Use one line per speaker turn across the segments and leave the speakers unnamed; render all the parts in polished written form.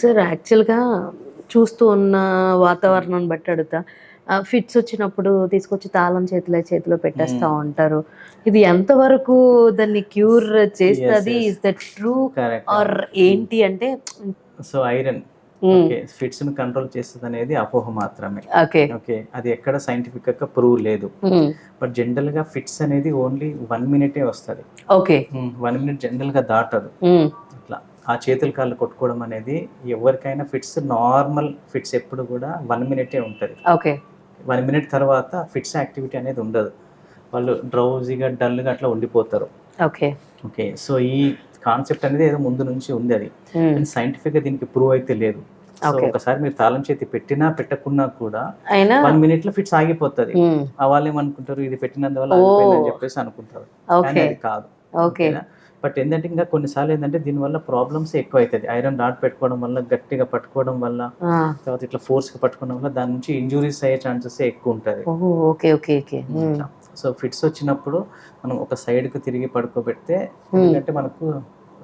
Sir యాక్చువల్‌గా చూస్తూ ఉన్న వాతావరణాన్ని బట్టి అడుగుతా. ఫిట్స్ వచ్చినప్పుడు తీసుకొచ్చి తాళం చేతిలో పెట్టేస్తా
హ్మ్.
ఉంటారు. ఇది ఎంతవరకు దాన్ని క్యూర్
యెస్.
చేస్తది?
Yes.
Is that true?
Correct.
Or ఏంటి అంటే
సో, ఐరన్
హ్మ్.
ఓకే. ఫిట్స్‌ని కంట్రోల్ చేస్తదనేది అపోహ మాత్రమే.
ఓకే.
ఓకే. అది ఎక్కడ సైంటిఫిక్‌గా ప్రూవ్ లేదు.
హ్మ్.
బట్ జనరల్‌గా ఫిట్స్ అనేది ఓన్లీ 1 మినిటే వస్తది.
ఓకే.
1 మినిట్ జనరల్‌గా దాటదు.
హ్మ్.
అట్లా. ఆ చేతులు, కాళ్ళు కొట్టుకోవడం అనేది ఎవరికైనా ఫిట్స్ నార్మల్ ఫిట్స్ ఎప్పుడు కూడా 1 మినిటే ఉంటది.
ఓకే.
1 మినిట్ తర్వాత ఫిట్స్ యాక్టివిటీ అనేది ఉండదు. వాళ్ళు డ్రౌజీగా, డల్‌గా అట్లా ఉండిపోతారు.
ఓకే.
ఓకే. సో, ఈ కాన్సెప్ట్ అనేది ఏదో ముందు నుంచి ఉంది అది.
హ్మ్.
కానీ సైంటిఫిక్‌గా దీనికి ప్రూవ్ అయితే లేదు. So,
okay.
ఒకసారి మీరు తాళం చేతి పెట్టినా, పెట్టకున్నా కూడా
అయినా
1 మినిట్‌లో ఫిట్స్ ఆగిపోతది.
హ్మ్.
వాళ్ళేమనుకుంటారు ఇది పెట్టినందువల్ల ఆగిపోయిందని
ఓహ్!
చెప్పేసి అనుకుంటారు. కానీ
ఓకే.
అది కాదు.
ఓకే.
ఓకేనా? బట్ ఏందంటే ఇంకా కొన్ని సార్లు ఏందంటే దీనివల్ల ప్రాబ్లమ్సే ఎక్కువైతది. ఐరన్ రాడ్ పెట్టుకోవడం వల్ల, గట్టిగా పట్టుకోవడం వల్ల,
ఆ!
తర్వాత ఇట్లా ఫోర్స్‌గా పట్టుకోవడం వల్ల దాని నుంచి ఇంజ్యూరీస్ అయ్యే ఛాన్సెసే ఎక్కువుంటది.
ఓహ్! ఓకే. ఓకే. ఓకే. హ్మ్.
అట్లా. సో, ఫిట్స్ వచ్చినప్పుడు మనం ఒక సైడ్‌కి తిరిగి పడుకోబెడితే
హ్మ్.
ఎందుకంటే మనకు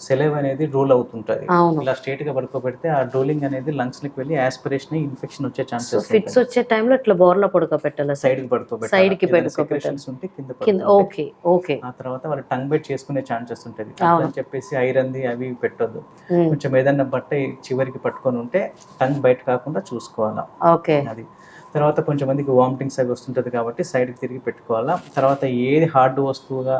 సెలైవ్ అనేది రూల్ అవుతుంటది.
అవును.
ఇలా స్ట్రెయిట్‌గా పడుకోబెడితే ఆ డ్రూలింగ్ అనేది లంగ్స్‌లోకి వెళ్ళి యాస్పిరేషన్ అయ్యి ఇన్ఫెక్షన్ వచ్చే
సో,
ఛాన్సెస్
ఫిట్స్
ఉంటది.
వచ్చే టైంలో ఇట్లా బోర్లా పడుకోబెట్టాలా సార్?
సైడ్‌కి పడుకోబెట్టాల.
సైడ్‌కి
ఏదైనా
పడుకోబెట్టాలి.
సెక్రెషన్స్ ఉంటే కింద
కింద
పడుకుంటే
ఓకే. ఓకే.
ఆ తర్వాత వాళ్ళు టంగ్ బైట్ చేసుకునే ఛాన్సెస్ ఉంటది.
అవును.
అట్లని చెప్పేసి ఐరన్‌ది అవి ఇవి పెట్టొద్దు.
హ్మ్.
కొంచెం ఏదన్నా బట్ట చివరికి పట్టుకొని ఉంటే టంగ్ బైట్ కాకుండా చూసుకోవాలా.
ఓకే.
అది. తర్వాత కొంచెం మందికి వామిటింగ్స్ అవి వస్తుంటది కాబట్టి సైడ్‌కి తిరిగి పెట్టుకోవాలా. తర్వాత ఏది హార్డ్ వస్తువుగా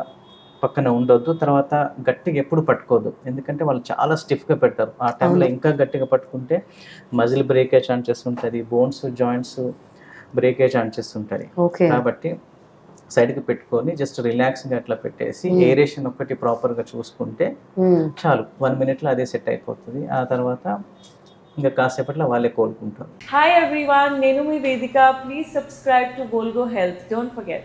పక్కన ఉండొద్దు. తర్వాత గట్టిగా ఎప్పుడు పట్టుకోవద్దు. ఎందుకంటే వాళ్ళు చాలా స్టిఫ్‌గా పెడతారు. ఆ టైంలో
అవును.
ఇంకా గట్టిగా పట్టుకుంటే మజిల్ బ్రేక్ అయ్యే ఛాన్సెస్ ఉంటది. బోన్స్, జాయింట్స్ బ్రేక్ అయ్యే ఛాన్సెస్ ఉంటాయి.
ఓకే.
కాబట్టి సైడ్‌కి పెట్టుకొని జస్ట్ రిలాక్స్‌గా అట్లా పెట్టేసి
హ్మ్.
ఏరేషన్ ఒక్కటి ప్రాపర్‌గా చూసుకుంటే
హ్మ్.
చాలు. 1 మినిట్‌లో అదే సెట్ అయిపోతది. ఆ తర్వాత ఇంక కాసేపట్లో వాళ్ళే కోలుకుంటారు.
Hi everyone, Nenu mi Vedika. Please subscribe to Volgo Health. Don't forget.